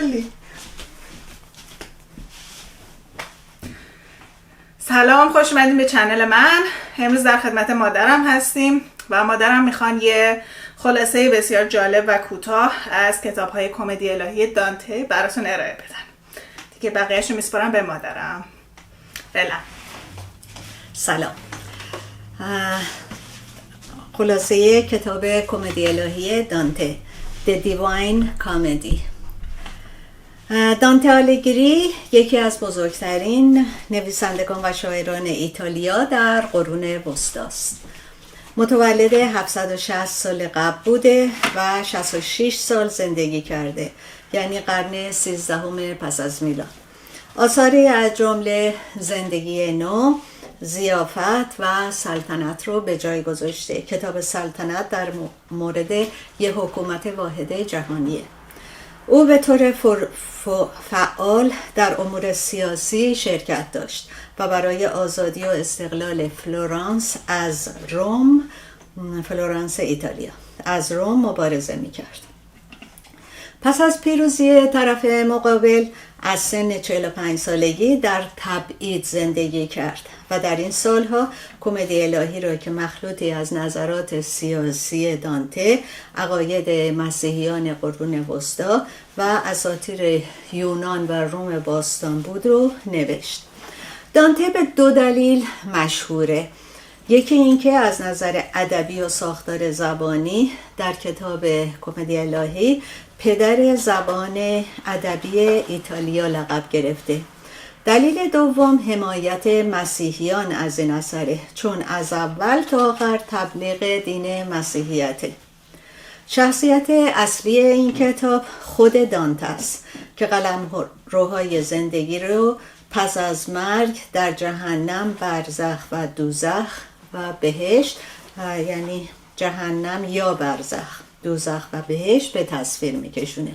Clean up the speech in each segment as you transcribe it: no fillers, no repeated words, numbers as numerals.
کلی. سلام، خوش اومدین به چنل من. امروز در خدمت مادرم هستیم و مادرم میخوان یه خلاصه بسیار جالب و کوتاه از کتاب‌های کمدی الهی دانته براتون ارائه بدن. دیگه بقیه‌اشو میسپارم به مادرم. فعلا. سلام. خلاصه کتاب کمدی الهی دانته The Divine Comedy. دانته آلیگری یکی از بزرگترین نویسندگان و شاعران ایتالیا در قرون وسطی است. متولد 760 سال قبل بوده و 66 سال زندگی کرده، یعنی قرن 13 پس از میلاد. آثاری از جمله زندگی نو، ضیافت و سلطنت رو به جای گذاشته. کتاب سلطنت در مورد یه حکومت واحد جهانیه. او به طور فعال در امور سیاسی شرکت داشت و برای آزادی و استقلال فلورانس ایتالیا از روم مبارزه می‌کرد. پس از پیروزی طرف مقابل از سن 45 سالگی در تبعید زندگی کرد و در این سالها کمدی الهی را که مخلوطی از نظرات سیاسی دانته، عقاید مسیحیان قرون وسطی و اساطیر یونان و روم باستان بود رو نوشت. دانته به دو دلیل مشهوره. یکی اینکه از نظر ادبی و ساختار زبانی در کتاب کمدی الهی پدر زبان ادبی ایتالیا لقب گرفته. دلیل دوم حمایت مسیحیان از این اثره، چون از اول تا آخر تبلیغ دین مسیحیته. شخصیت اصلی این کتاب خود دانته است که قلمروهای زندگی رو پس از مرگ در جهنم، برزخ و دوزخ و بهشت، یعنی جهنم یا برزخ، دوزخ و بهشت به تصویر میکشونه.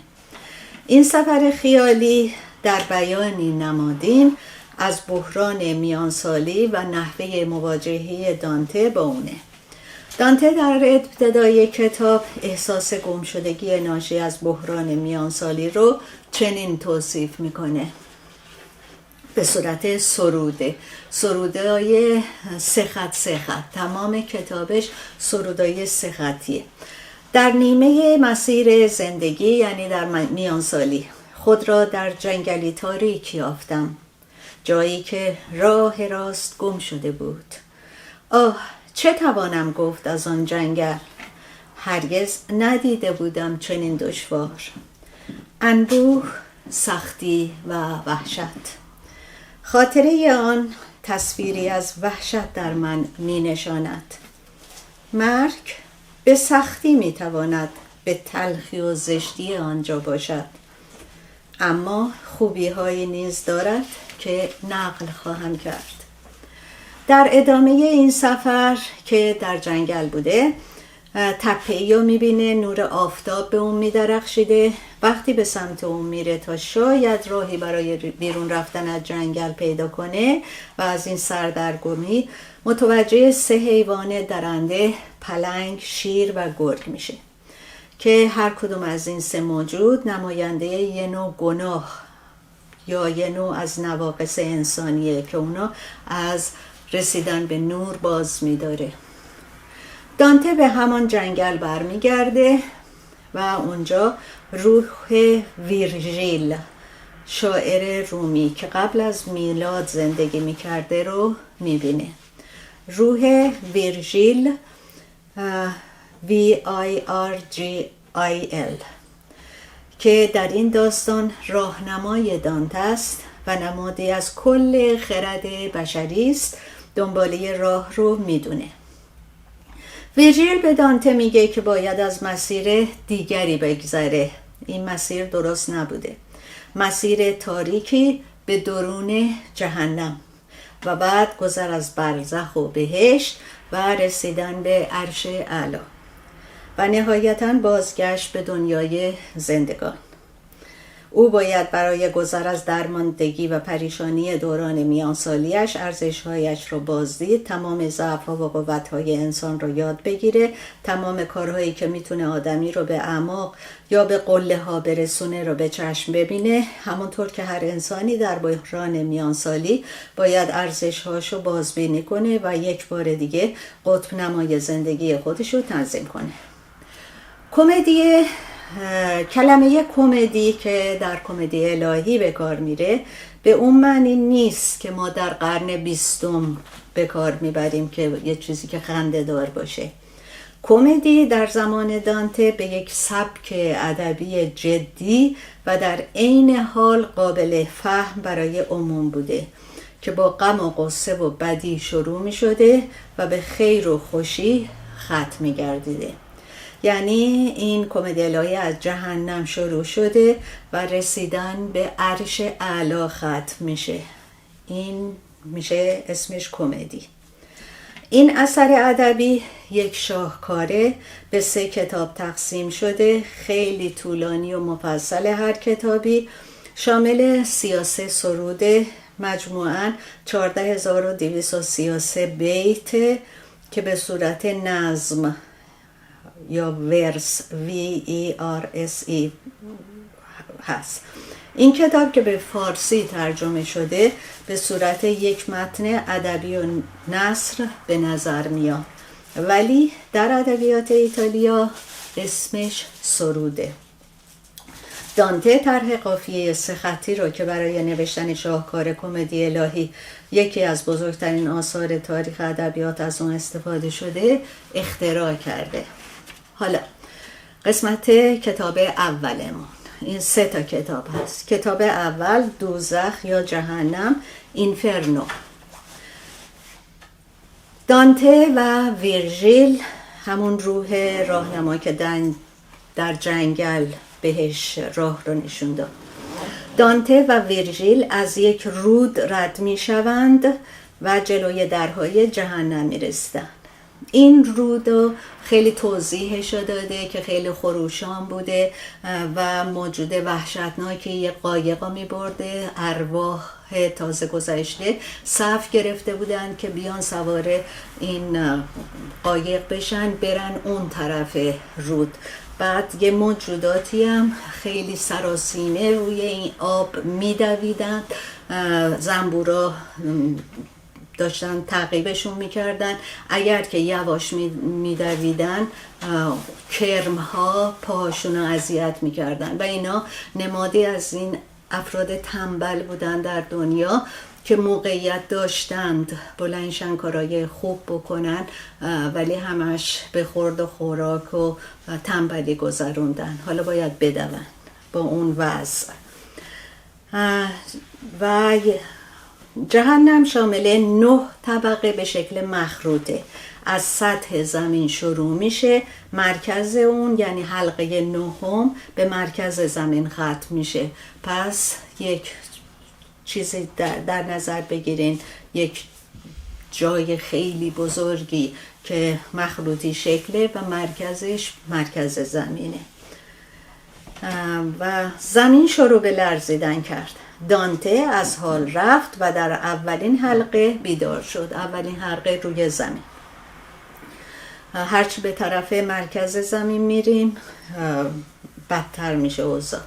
این سفر خیالی در بیانی نمادین از بحران میانسالی و نحوه مواجهه دانته با اونه. دانته در ابتدای کتاب احساس گمشدگی ناشی از بحران میانسالی رو چنین توصیف میکنه به صورت سرودهای سه خط. تمام کتابش سرودهای سه خطیه. در نیمه مسیر زندگی، یعنی در میانسالی، خود را در جنگلی تاریک یافتم، جایی که راه راست گم شده بود. آه، چه توانم گفت از آن جنگل؟ هرگز ندیده بودم چنین دشوار. انبوه، سختی و وحشت. خاطره آن تصویری از وحشت در من می نشاند. مرگ به سختی می تواند به تلخی و زشتی آنجا باشد، اما خوبی های نیز دارد که نقل خواهم کرد. در ادامه این سفر که در جنگل بوده، تپه‌ای رو میبینه، نور آفتاب به اون میدرخشیده. وقتی به سمت اون میره تا شاید راهی برای بیرون رفتن از جنگل پیدا کنه و از این سردرگمی متوجه سه حیوان درنده، پلنگ، شیر و گرگ میشه که هر کدوم از این سه موجود نماینده یه نوع گناه یا یه نوع از نواقص انسانیه که اونا از رسیدن به نور باز میداره. دانته به همان جنگل برمیگرده و اونجا روح ویرژیل، شاعر رومی که قبل از میلاد زندگی میکرده رو میبینه. روح ویرژیل، VIRGIL، که در این داستان راهنمای دانته است و نمادی از کل خرد بشری است، دنباله راه رو میدونه. ویرژیل به دانته میگه که باید از مسیر دیگری بگذره. این مسیر درست نبوده، مسیر تاریکی به درون جهنم و بعد گذر از برزخ و بهشت و رسیدن به عرش اعلی و نهایتاً بازگشت به دنیای زندگان. او باید برای گذر از درماندگی و پریشانی دوران میانسالیش ارزش‌هایش رو بازدید، تمام ضعف‌ها و قوت‌های انسان رو یاد بگیره، تمام کارهایی که میتونه آدمی رو به اعماق یا به قله‌ها برسونه رو به چشم ببینه. همونطور که هر انسانی در بحران میانسالی باید ارزش‌هاشو بازبینی کنه و یک بار دیگه قطب نمای زندگی خودش رو تنظیم کنه. کمدی، کلمه کمدی که در کمدی الهی به کار میره به اون معنی نیست که ما در قرن 20 به کار میبریم که یه چیزی که خنده دار باشه. کمدی در زمان دانته به یک سبک ادبی جدی و در عین حال قابل فهم برای عموم بوده که با غم و غصه و بدی شروع می شده و به خیر و خوشی ختم می گردیده. یعنی این کمدی الهی از جهنم شروع شده و رسیدن به عرش اعلی ختم میشه. این میشه اسمش کمدی. این اثر ادبی یک شاهکاره، به 3 کتاب تقسیم شده، خیلی طولانی و مفصل هر کتابی، شامل 33 سروده، مجموعاً 14233 بیت که به صورت نظم یا ورس VERSE هست. این کتاب که به فارسی ترجمه شده به صورت یک متن ادبی و نثر به نظر میاد، ولی در ادبیات ایتالیا اسمش سروده. دانته طرح قافیه 3 خطی را که برای نوشتن شاهکار کمدی الهی، یکی از بزرگترین آثار تاریخ ادبیات، از اون استفاده شده، اختراع کرده. حالا قسمت کتاب اولمون، این 3 تا کتاب هست. کتاب اول دوزخ یا جهنم، اینفرنو. دانته و ویرژیل، همون روح راهنما که در جنگل بهش راه رو نشون داد. دانته و ویرژیل از یک رود رد می شوند و جلوی درهای جهنم می رسیدند. این رود خیلی توضیحش داده که خیلی خروشان بوده و موجود وحشتناکی، یه قایقا می برده، ارواح تازه گذشته صف گرفته بودن که بیان سوار این قایق بشن برن اون طرف رود. بعد یه موجوداتی هم خیلی سراسیمه روی این آب میدویدن، زنبورا داشتن تعقیبشون میکردن، اگر که یواش میدویدن کرمها پاهاشون رو اذیت میکردن و اینا نمادی از این افراد تنبل بودن در دنیا که موقعیت داشتند بلندشن کارای خوب بکنن ولی همش به خورد و خوراک و تنبلی گذروندن. حالا باید بدون با اون وضع. و جهنم شامل 9 طبقه به شکل مخروطه. از سطح زمین شروع میشه، مرکز اون یعنی حلقه 9 به مرکز زمین ختم میشه. پس یک چیزی در نظر بگیرین، یک جای خیلی بزرگی که مخروطی شکله و مرکزش مرکز زمینه و زمین شروع به لرزیدن کرد. دانته از حال رفت و در اولین حلقه بیدار شد. اولین حلقه روی زمین. هرچی به طرف مرکز زمین میریم بدتر میشه اوضاع.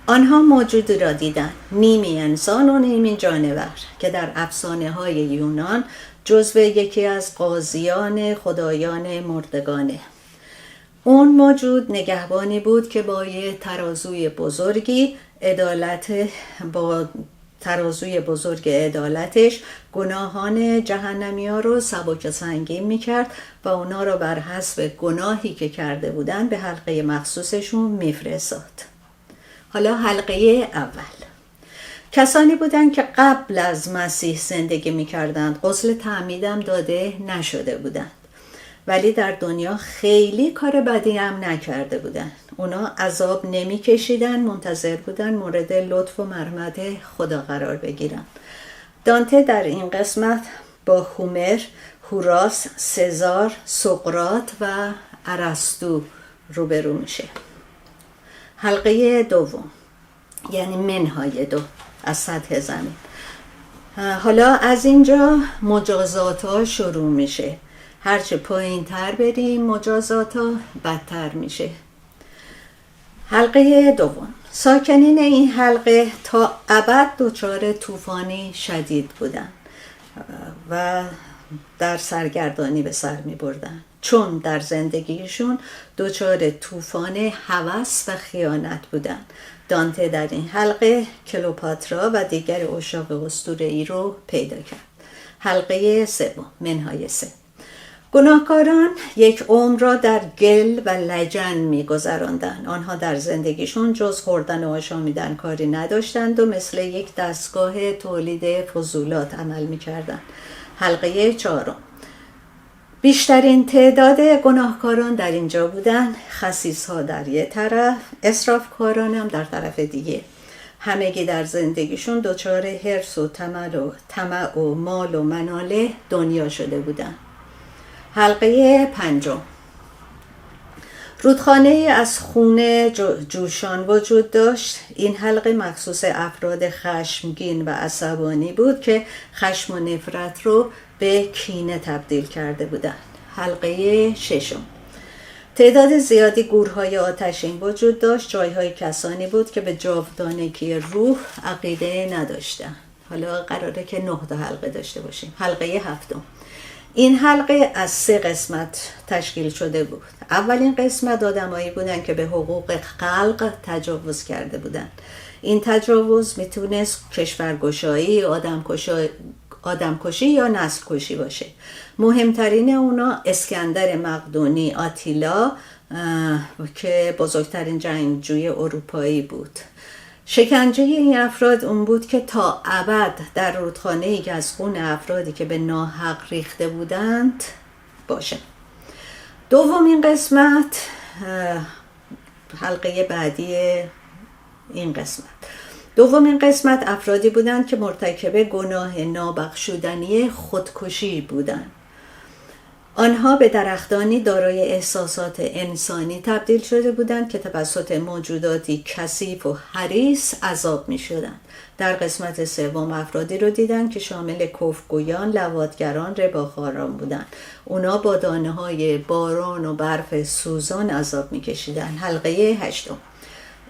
آنها موجودی را دیدند، نیمی انسان و نیمی جانور، که در افسانه های یونان جزو یکی از قاضیان خدایان مردگانه. اون موجود نگهبانی بود که با ترازوی بزرگ عدالتش گناهان جهنمی ها رو سبک سنگین میکرد و اونا رو بر حسب گناهی که کرده بودن به حلقه مخصوصشون میفرستاد. حالا حلقه اول کسانی بودند که قبل از مسیح زندگی میکردند، غسل تعمیدم داده نشده بودند، ولی در دنیا خیلی کار بدی هم نکرده بودند. اونا عذاب نمی کشیدن، منتظر بودن مورد لطف و مرحمت خدا قرار بگیرن. دانته در این قسمت با هومر، هوراس، سزار، سقراط و ارسطو روبرو میشه. حلقه دوم یعنی منهای 2 از سطح زمین. حالا از اینجا مجازات ها شروع میشه. هرچه پایین تر بریم مجازات ها بدتر میشه. حلقه دوم، ساکنین این حلقه تا ابد دچار طوفانی شدید بودن و در سرگردانی به سر می بردن، چون در زندگیشون دچار طوفان هوس و خیانت بودن. دانته در این حلقه کلوپاترا و دیگر عشاق اسطوره‌ای رو پیدا کرد. حلقه سوم، منهای 3. گناهکاران یک عمر را در گل و لجن می گذراندن. آنها در زندگیشون جز خوردن و آشامیدن کاری نداشتند و مثل یک دستگاه تولید فضولات عمل می کردن. حلقه 4. بیشترین تعداد گناهکاران در اینجا بودن، خسیس ها در یه طرف، اسرافکاران هم در طرف دیگه. همگی در زندگیشون دچار حرص و طمع و مال و مناله دنیا شده بودن. حلقه 5. رودخانه از خون جوشان وجود داشت. این حلقه مخصوص افراد خشمگین و عصبانی بود که خشم و نفرت رو به کینه تبدیل کرده بودند. حلقه 6. تعداد زیادی گورهای آتشین وجود داشت. جایهای کسانی بود که به جاودانگی روح عقیده نداشتند. حالا قراره که 9 تا حلقه داشته باشیم. حلقه 7. این حلقه از 3 قسمت تشکیل شده بود. اولین قسمت آدمایی بودن که به حقوق خلق تجاوز کرده بودن. این تجاوز میتونست کشورگشایی، آدمکشی یا نسل کشی باشه. مهمترین اونا اسکندر مقدونی، آتیلا که بزرگترین جنگجوی اروپایی بود. شکنجه این افراد اون بود که تا ابد در رودخانه‌ای که از خون افرادی که به ناحق ریخته بودند باشه. دومین قسمت، حلقه بعدی این قسمت، دومین قسمت افرادی بودند که مرتکب گناه نابخشودنی خودکشی بودند. آنها به درختانی دارای احساسات انسانی تبدیل شده بودند که توسط موجوداتی کثیف و حریص عذاب می شدند. در قسمت سوم افرادی رو دیدن که شامل کفرگویان، لواطگران، رباخواران بودند. اونا با دانه های باران و برف سوزان عذاب می کشیدن. حلقه 8.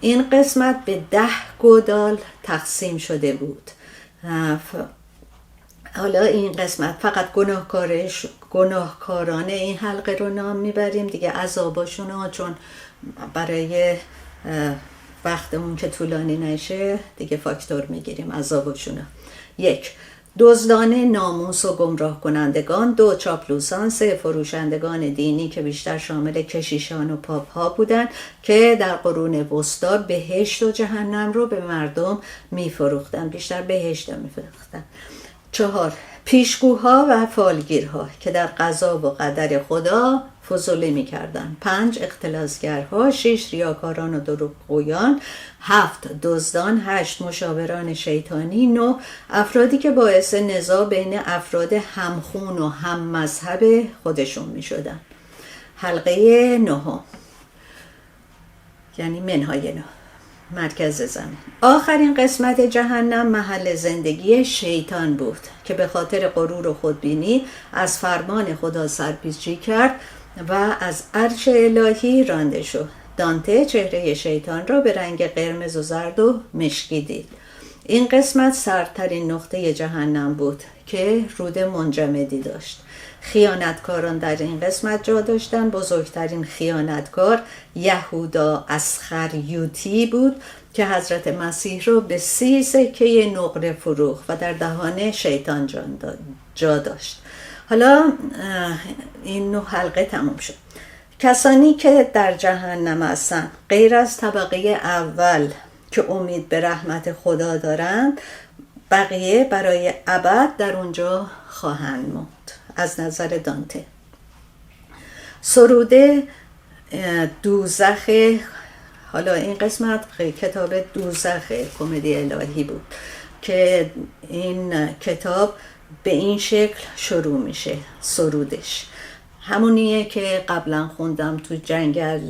این قسمت به 10 گودال تقسیم شده بود. حالا این قسمت فقط گناهکاران این حلقه رو نام میبریم دیگه. عذاباشون ها چون برای وقتمون که طولانی نشه دیگه فاکتور میگیریم عذاباشون ها. 1. دزدان ناموس و گمراه کنندگان. 2. چاپلوسان. 3. فروشندگان دینی که بیشتر شامل کشیشان و پاپ ها بودن که در قرون وسطا بهشت و جهنم رو به مردم میفروختن، بیشتر بهشت میفروختن. 4. پیشگوها و فالگیرها که در قضا و قدر خدا فضولی می‌کردند. 5. اختلاسگرها. 6. ریاکاران و دروغگویان. 7. دزدان. 8. مشاوران شیطانی. 9. افرادی که باعث نزاع بین افراد همخون و هم مذهب خودشون می‌شدند. حلقه 9 یعنی منهای 9، مرکز زمین. آخرین قسمت جهنم محل زندگی شیطان بود که به خاطر غرور و خودبینی از فرمان خدا سرپیچی کرد و از عرش الهی رانده شد. دانته چهره شیطان را به رنگ قرمز و زرد و مشکی دید. این قسمت سردترین نقطه جهنم بود که رود منجمدی داشت. خیانتکاران در این قسمت جا داشتن. بزرگترین خیانتکار یهودا اسخریوتی بود که حضرت مسیح رو به 30 سکه نقره فروخت و در دهان شیطان جا داشت. حالا این 9 حلقه تموم شد. کسانی که در جهنم هستند غیر از طبقه اول که امید به رحمت خدا دارند، بقیه برای ابد در اونجا خواهند موند. از نظر دانته سروده دوزخ. حالا این قسمت کتاب دوزخ کمدی الهی بود که این کتاب به این شکل شروع میشه. سرودش همونیه که قبلا خوندم تو جنگل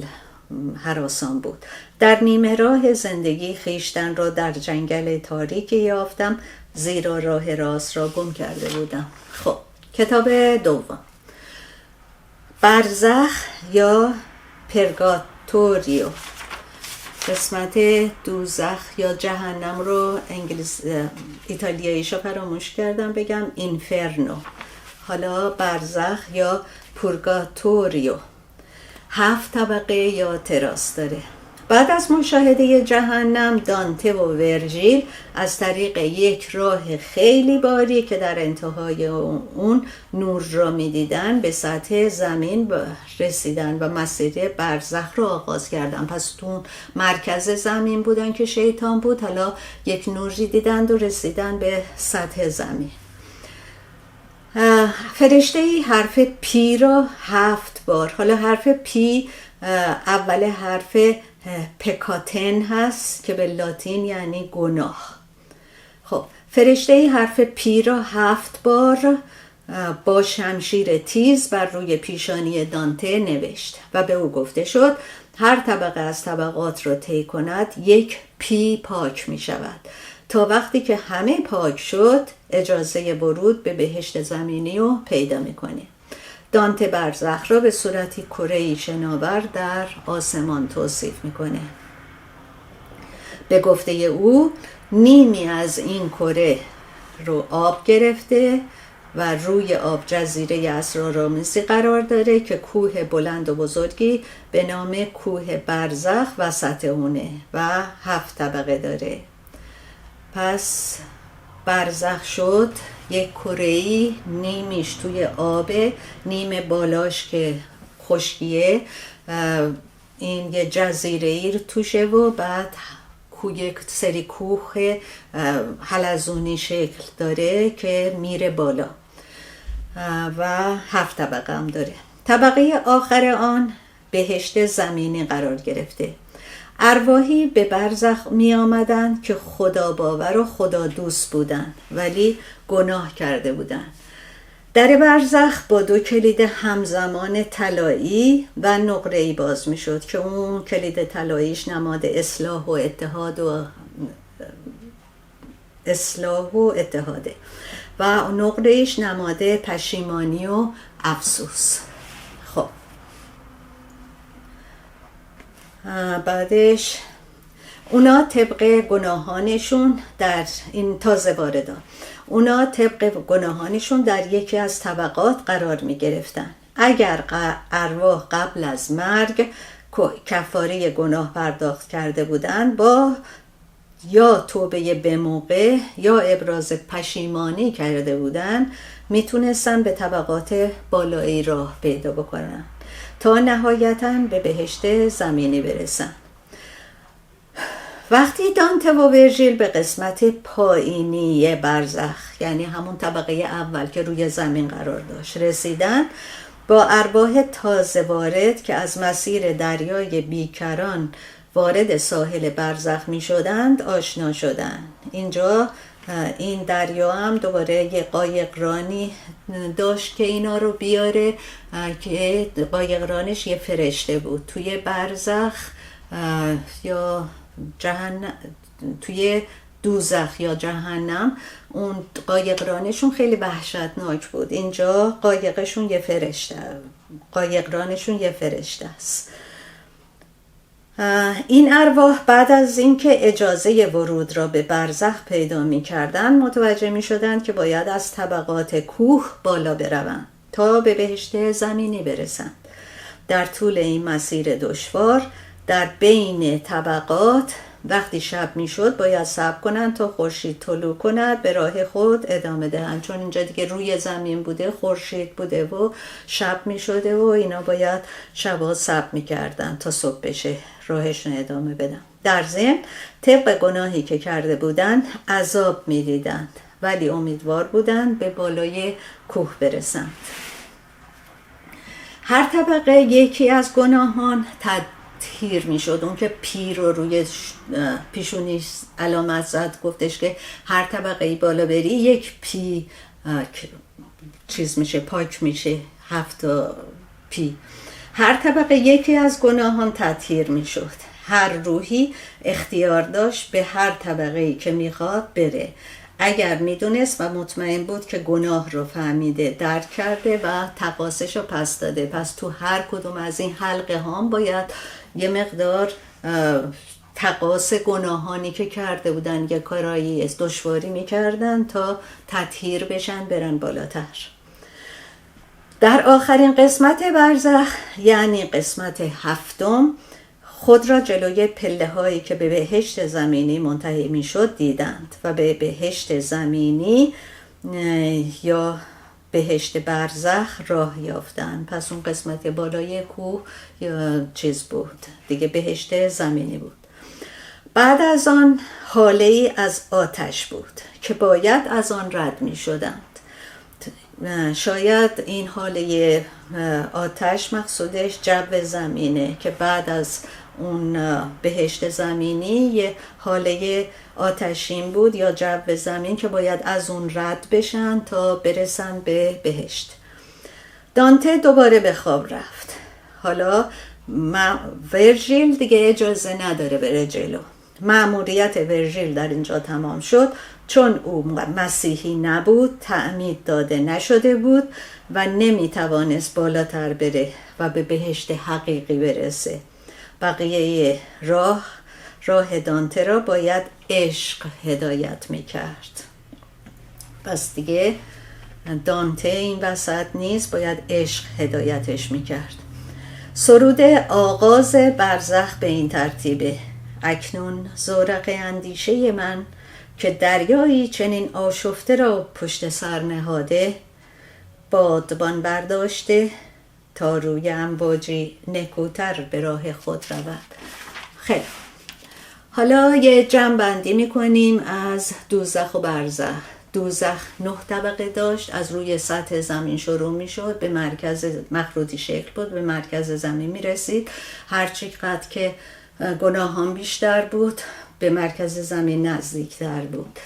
هراسان بود. در نیمه راه زندگی خیشتن را در جنگل تاریکی یافتم، زیرا راه راست را گم کرده بودم. خب، کتاب دوم، برزخ یا پرگاتوریو. قسمت دوزخ یا جهنم رو ایتالیاییشو فراموش کردم بگم، اینفرنو. حالا برزخ یا پورگاتوریو 7 طبقه یا تراس داره. بعد از مشاهده جهنم، دانته و ورژیل از طریق یک راه خیلی باریک که در انتهای اون نور را می‌دیدن به سطح زمین رسیدن و مسیر برزخ را آغاز کردن. پس تو مرکز زمین بودن که شیطان بود، حالا یک نوری دیدند و رسیدن به سطح زمین. فرشته حرف پی را 7 بار، حالا حرف پی اول حرف پکاتن هست که به لاتین یعنی گناه. خب، فرشته حرف پی را 7 بار با شمشیر تیز بر روی پیشانی دانته نوشت و به او گفته شد هر طبقه از طبقات را طی کند 1 پی پاک می شود. تا وقتی که همه پاک شد اجازه ورود به بهشت زمینی رو پیدا میکنه. دانته برزخ را به صورتی کره‌ای شناور در آسمان توصیف میکنه. به گفته او نیمی از این کره رو آب گرفته و روی آب جزیره اسرارآمیزی قرار داره که کوه بلند و بزرگی به نام کوه برزخ وسط اونه و 7 طبقه داره. پس برزخ شد یک کره‌ای، نیمیش توی آبه، نیم بالاش که خشکیه، این یه جزیره‌ای توشه و بعد یک سری کوه حلزونی شکل داره که میره بالا و 7 طبقه هم داره. طبقه آخر آن بهشت زمینی قرار گرفته. ارواحی به برزخ می آمدن که خدا باور و خدا دوست بودن ولی گناه کرده بودن. در برزخ با 2 کلید همزمان طلایی و نقره‌ای باز می شد که اون کلید طلاییش نماد اصلاح و اتحاده و نقره‌ایش نماد پشیمانی و افسوس. خب، بعدش اونا طبق گناهانشون در این تازه واردان، اونا طبق گناهانشون در یکی از طبقات قرار می گرفتن. اگر ارواح قبل از مرگ کفاره گناه پرداخت کرده بودن، با یا توبه به موقع یا ابراز پشیمانی کرده بودن، میتونستن به طبقات بالایی راه پیدا بکنن تا نهایتاً به بهشت زمینی برسن. وقتی دانته و ورژیل به قسمت پایینی برزخ، یعنی همون طبقه اول که روی زمین قرار داشت، رسیدن، با ارواح تازه وارد که از مسیر دریای بیکران وارد ساحل برزخ می شدند آشنا شدند. اینجا این دریا هم دوباره یه قایقرانی داشت که اینا رو بیاره، که قایقرانش یه فرشته بود. توی برزخ یا جهنم، توی دوزخ یا جهنم، اون قایقرانشون خیلی وحشتناک بود. اینجا قایقرانشون یه فرشته است. این ارواح بعد از اینکه اجازه ورود را به برزخ پیدا می کردن، متوجه می شدن که باید از طبقات کوه بالا بروند تا به بهشت زمینی برسند. در طول این مسیر دشوار در بین طبقات وقتی شب می شد باید صبر کنند تا خورشید طلوع کند، به راه خود ادامه دهند. چون اینجا دیگه روی زمین بوده، خورشید بوده و شب می شده و اینا باید شبا صبر می کردن تا صبح بشه راهشون ادامه بدن. در ضمن طبق گناهی که کرده بودند عذاب می دیدند، ولی امیدوار بودند به بالای کوه برسند. هر طبقه یکی از گناهان تیر می شد. اون که پی رو روی پیشونی علامت زد، گفتش که هر طبقه ای بالا بری 1 پی چیز میشه، پاک میشه، 7 پی. هر طبقه یکی از گناهان تطهیر می شد. هر روحی اختیار داشت به هر طبقه‌ای که میخواد بره، اگر میدونست و مطمئن بود که گناه رو فهمیده، درک کرده و تقاصش رو پس داده. پس تو هر کدوم از این حلقه ها باید یه مقدار تقاص گناهانی که کرده بودن یه کارایی از دشواری میکردن تا تطهیر بشن، برن بالاتر. در آخرین قسمت برزخ، یعنی قسمت هفتم، خود را جلوی پله هایی که به بهشت زمینی منتهی می شد دیدند و به بهشت زمینی یا بهشت برزخ راه یافتند. پس اون قسمت بالای کوه یا چیز بود دیگه، بهشت زمینی بود. بعد از آن حاله ای از آتش بود که باید از آن رد می شدند. شاید این حاله آتش مقصودش جو زمینه که بعد از اون بهشت زمینی یه حاله آتشین بود یا جو زمین که باید از اون رد بشن تا برسن به بهشت. دانته دوباره به خواب رفت. حالا ورژیل دیگه اجازه نداره بره جلو. مأموریت ورژیل در اینجا تمام شد، چون او مسیحی نبود، تعمید داده نشده بود و نمیتوانست بالاتر بره و به بهشت حقیقی برسه. بقیه راه دانته را باید عشق هدایت میکرد. پس دیگه دانته این وسط نیست، باید عشق هدایتش میکرد. سرود آغاز برزخ به این ترتیبه: اکنون زورق اندیشه من که دریایی چنین آشفته را پشت سر نهاده، بادبان برداشته تا روی امواجی نکوتر به راه خود رود. خیلی حالا یه جمع‌بندی میکنیم از دوزخ و برزخ. دوزخ 9 طبقه داشت، از روی سطح زمین شروع میشد، به مرکز مخروطی شکل بود، به مرکز زمین میرسید. هرچقدر که گناهان بیشتر بود به مرکز زمین نزدیکتر بود.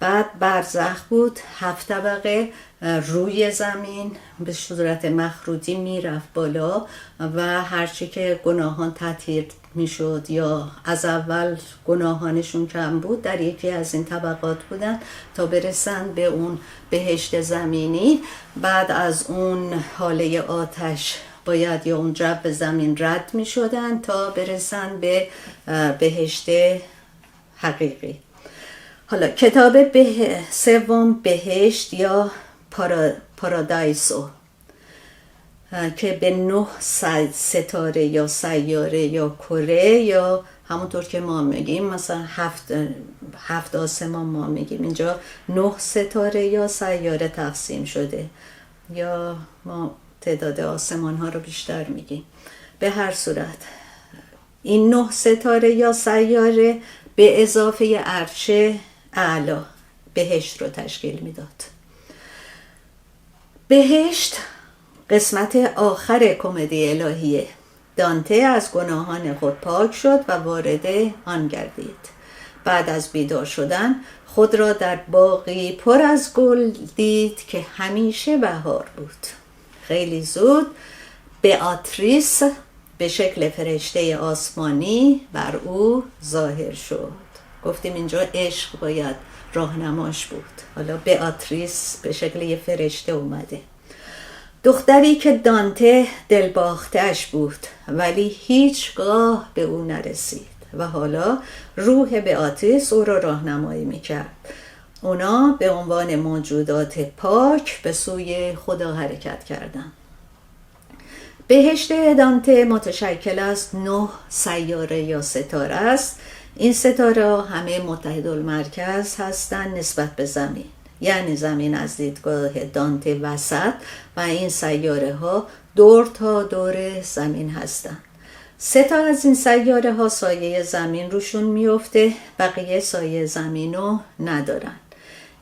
بعد برزخ بود 7 طبقه روی زمین به صورت مخروطی میرفت بالا و هرچی که گناهان تطهیر میشد یا از اول گناهانشون کم بود در یکی از این طبقات بودن تا برسن به اون بهشت زمینی. بعد از اون حاله آتش باید یا اون جو زمین رد می شدن تا برسن به بهشت حقیقی. حالا کتاب سوم بهشت یا پارادایسو که به 9 ستاره یا سیاره یا کره یا همونطور که ما میگیم مثلا 7 آسمان ما میگیم، اینجا 9 ستاره یا سیاره تقسیم شده، یا ما تعداد آسمان ها رو بیشتر میگیم. به هر صورت این 9 ستاره یا سیاره به اضافه عرش اعلی بهشت رو تشکیل میداد. بهشت قسمت آخر کمدی الهیه. دانته از گناهان خود پاک شد و وارد آن گردید. بعد از بیدار شدن خود را در باغی پر از گل دید که همیشه بهار بود. خیلی زود بیاتریس به شکل فرشته آسمانی بر او ظاهر شد. گفتیم اینجا عشق باید راهنماش بود. حالا بیاتریس به شکل یه فرشته اومده. دختری که دانته دلباختش بود ولی هیچگاه به او نرسید و حالا روح بیاتریس او را راهنمایی میکرد. اونا به عنوان موجودات پاک به سوی خدا حرکت کردند. بهشت دانته متشکل از 9 سیاره یا ستاره است. این ستاره ها همه متحدالمرکز هستند نسبت به زمین، یعنی زمین از دیدگاه دانته وسط و این سیاره ها دور تا دور زمین هستند. 3 تا از این سیاره ها سایه زمین روشون میفته، بقیه سایه زمین رو ندارن.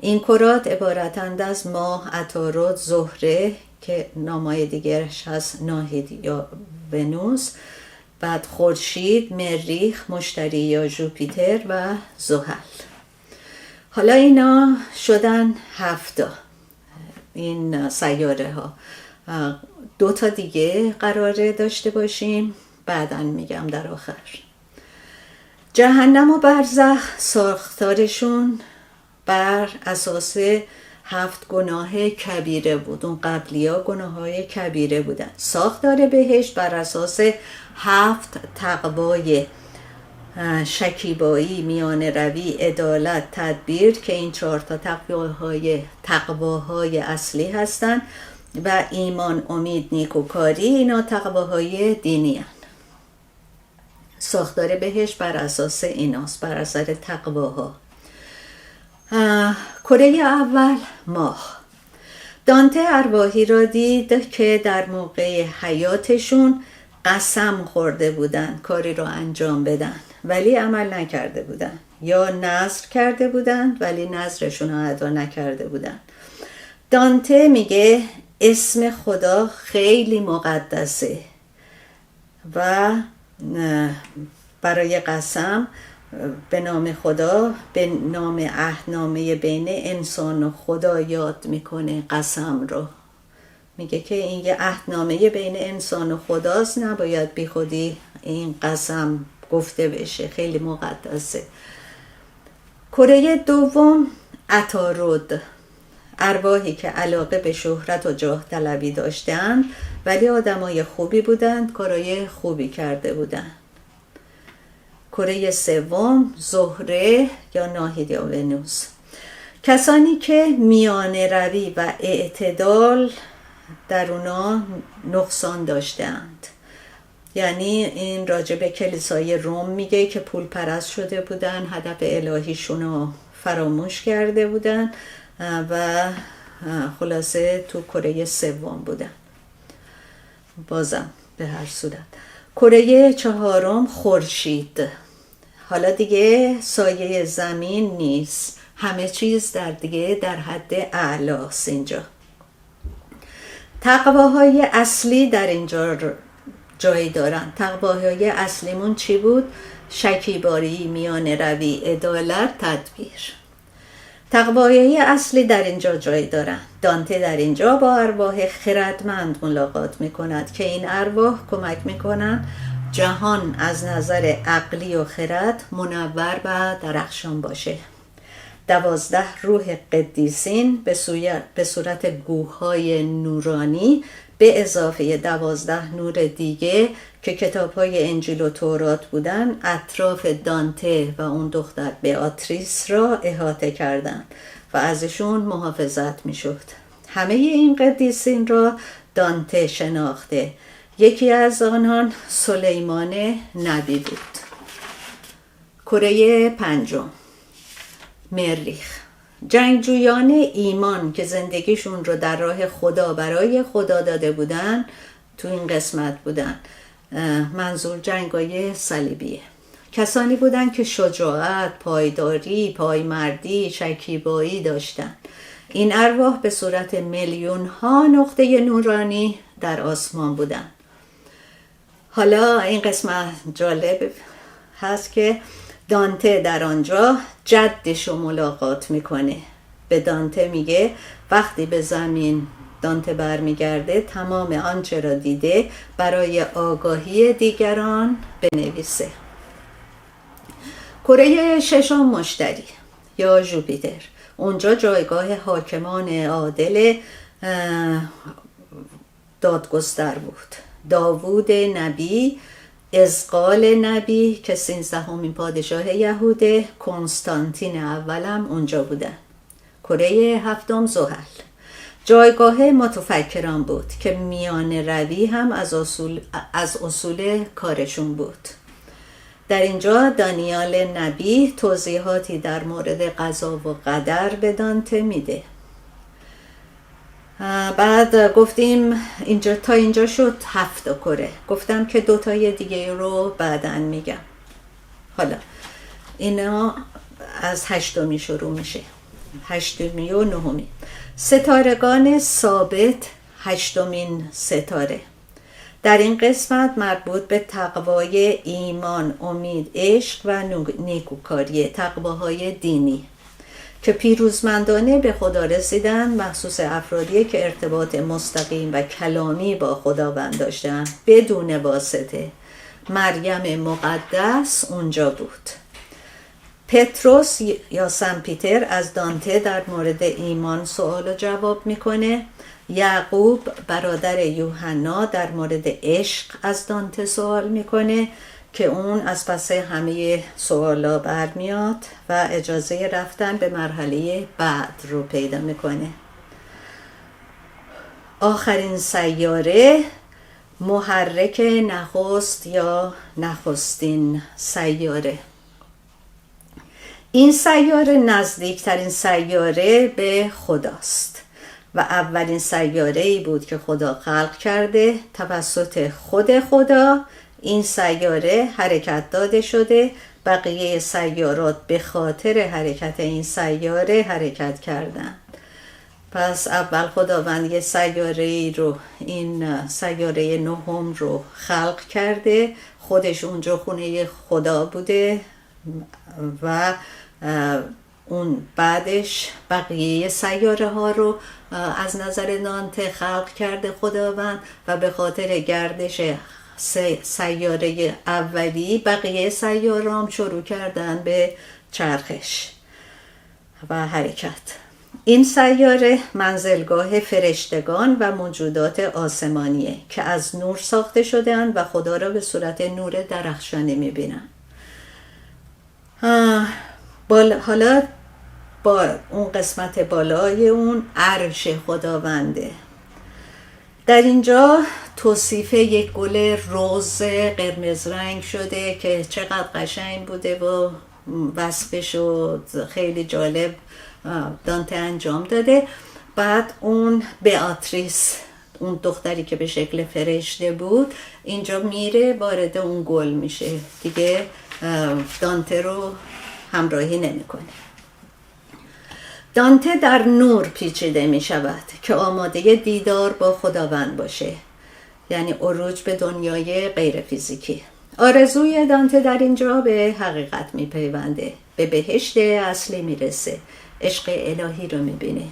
این کرات عبارتند از ماه، عطارد، زهره که نامای دیگرش هست ناهید یا ونوس، بعد خورشید، مریخ، مشتری یا ژوپیتر و زحل. حالا اینا شدن 7 این سیاره ها. 2 تا دیگه قراره داشته باشیم، بعداً میگم در آخر. جهنم و برزخ ساختارشون بر اساس 7 گناه کبیره بود. اون قبلی ها گناه های کبیره بودن. ساختار بهشت بر اساس 7 تقوای شکیبایی، میانه روی، عدالت، تدبیر که این 4 تا تقواهای اصلی هستن و ایمان، امید، نیکوکاری، اینا تقواهای دینی هستن. ساختار بهشت بر اساس ایناست، بر اساس تقواها. کره اول ماه. دانته ارواحی را دید که در موقع حیاتشون قسم خورده بودن کاری را انجام بدن ولی عمل نکرده بودن، یا نذر کرده بودن ولی نذرشون رو ادا نکرده بودن. دانته میگه اسم خدا خیلی مقدسه و برای قسم به نام خدا، به نام عهدنامه بین انسان و خدا یاد میکنه قسم رو. میگه که این یه عهدنامه بین انسان و خداست، نباید بی خودی این قسم گفته بشه، خیلی مقدسه. کره دوم عطارد، ارواحی که علاقه به شهرت و جاه طلبی داشتن ولی آدمای خوبی بودند، کارای خوبی کرده بودند. کره سوم زهره یا ناهید یا ونوس، کسانی که میانه روی و اعتدال در اونا نقصان داشتند. یعنی این راجع به کلیسای روم میگه که پول پرست شده بودن، هدف الهیشون رو فراموش کرده بودن و خلاصه تو کره سوم بودن. بازم به هر صورت. کره چهارم خورشید. حالا دیگه سایه زمین نیست، همه چیز دیگه در حد اعلاست اینجا. تقواهای اصلی در اینجا جای دارن. تقواهای اصلیمون چی بود؟ شکیبایی، میانه روی، عدالت، تدبیر. تقواهای اصلی در اینجا جای دارن. دانته در اینجا با ارواح خردمند ملاقات میکند که این ارواح کمک میکنن جهان از نظر عقلی و خرد منور و درخشان باشه. 12 روح قدیسین به صورت گوه‌های نورانی به اضافه 12 نور دیگه که کتاب‌های انجیل و تورات بودن اطراف دانته و اون دختر بیاتریس را احاطه کردند و ازشون محافظت میشد. همه این قدیسین را دانته شناخته. یکی از آنان سلیمان نبی بود. کره پنجم مریخ، جنگجویان ایمان که زندگیشون رو در راه خدا برای خدا داده بودن تو این قسمت بودن. منظور جنگای صلیبیه. کسانی بودن که شجاعت، پایداری، پایمردی، شکیبایی داشتن. این ارواح به صورت میلیون ها نقطه نورانی در آسمان بودن. حالا این قسمت جالب هست که دانته در آنجا جدش رو ملاقات میکنه. به دانته میگه وقتی به زمین دانته برمیگرده تمام آنچه را دیده برای آگاهی دیگران بنویسه. کره ششم مشتری یا ژوپیتر، اونجا جایگاه حاکمان عادل دادگستر بود. داوود نبی، ازقال نبی که 13مین پادشاه یهوده، کنستانتین اولم اونجا بودن. کره هفتم زحل، جایگاه متفکران بود که میانه روی هم از اصول کارشون بود. در اینجا دانیال نبی توضیحاتی در مورد قضا و قدر به دانته میده. بعد گفتیم اینجا تا اینجا شد 7 کره. گفتم که 2 تای دیگه رو بعداً میگم. حالا اینا از 8می شروع میشه، 8می و 9می. ستارگان ثابت 8مین ستاره. در این قسمت مربوط به تقوای ایمان، امید، عشق و نیکوکاری، تقواهای دینی. که پیروزمندانه به خدا رسیدن مخصوص افرادی که ارتباط مستقیم و کلامی با خداوند داشتن بدون واسطه. مریم مقدس اونجا بود. پتروس یا سن پیتر از دانته در مورد ایمان سوال و جواب میکنه. یعقوب برادر یوحنا در مورد عشق از دانته سوال میکنه که اون از پس همه سوالا برمیاد و اجازه رفتن به مرحله بعد رو پیدا میکنه. آخرین سیاره محرک نخست یا نخستین سیاره. این سیاره نزدیکترین سیاره به خداست و اولین سیاره‌ای بود که خدا خلق کرده. توسط خود خدا این سیاره حرکت داده شده. بقیه سیارات به خاطر حرکت این سیاره حرکت کردن. پس اول خداوند یه سیاره‌ای رو، این سیاره نهم رو خلق کرده. خودش اونجا خونه خدا بوده و اون بعدش بقیه سیاره ها رو از نظر دانته خلق کرده خداوند و به خاطر گردش سیاره اولی بقیه سیاره هم شروع کردن به چرخش و حرکت. این سیاره منزلگاه فرشتگان و موجودات آسمانیه که از نور ساخته شده‌اند و خدا را به صورت نور درخشانی می‌بینن. حالا با اون قسمت بالای اون عرش خداونده. در اینجا توصیف یک گل رز قرمز رنگ شده که چقدر قشنگ بوده و وصفش رو خیلی جالب دانته انجام داده. بعد اون بیاتریس، اون دختری که به شکل فرشته بود، اینجا میره وارد اون گل میشه، دیگه دانته رو همراهی نمیکنه. دانته در نور پیچیده می شود که آماده دیدار با خداوند باشه، یعنی عروج به دنیای غیر فیزیکی. آرزوی دانته در اینجا به حقیقت می پیونده، به بهشت اصلی می رسه، عشق الهی رو می بینه.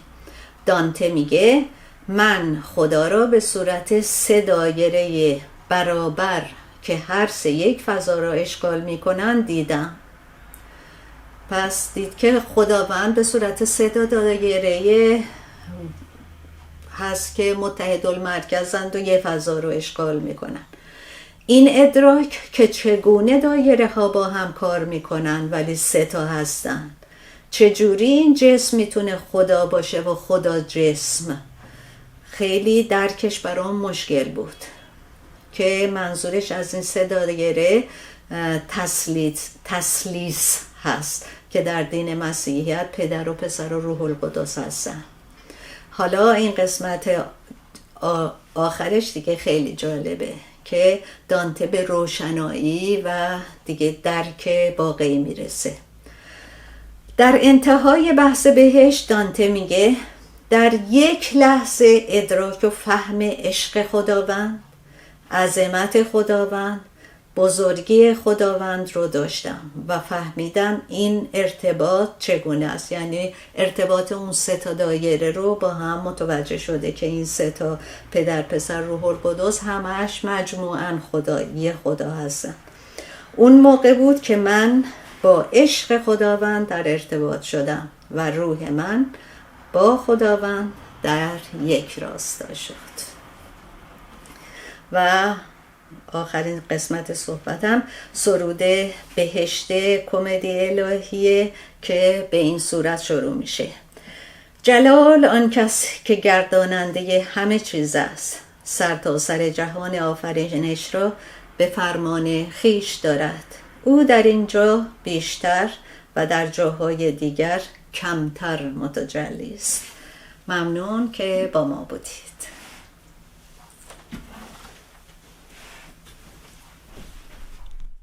دانته میگه من خدا را به صورت 3 دایره برابر که هر 3 یک فضا را اشغال می کنن دیدم. پس دید که خداوند به صورت 3 دایره هست که متحدالمرکزند و یه فضا رو اشغال میکنن. این ادراک که چگونه دایره ها با هم کار میکنن ولی 3 تا هستن، چجوری این جسم میتونه خدا باشه و خدا جسم، خیلی درکش برام مشکل بود که منظورش از این 3 دایره تثلیث هست که در دین مسیحیت پدر و پسر و روح القدس هستن. حالا این قسمت آخرش دیگه خیلی جالبه که دانته به روشنایی و دیگه درک واقعی میرسه. در انتهای بحث بهشت دانته میگه در یک لحظه ادراک و فهم عشق خداوند، عظمت خداوند، بزرگی خداوند رو داشتم و فهمیدم این ارتباط چگونه است، یعنی ارتباط اون 3 تا دایره رو با هم متوجه شده که این 3 تا پدر پسر روح القدس همش مجموعاً یه خدا هستن. اون موقع بود که من با عشق خداوند در ارتباط شدم و روح من با خداوند در یک راستا شد. و آخرین قسمت صحبتم سرود بهشت کمدی الهیه که به این صورت شروع میشه. جلال آن کس که گرداننده همه چیز است، سر تا سر جهان آفرینش را به فرمان خیش دارد. او در اینجا بیشتر و در جاهای دیگر کمتر متجلی است. ممنون که با ما بودید.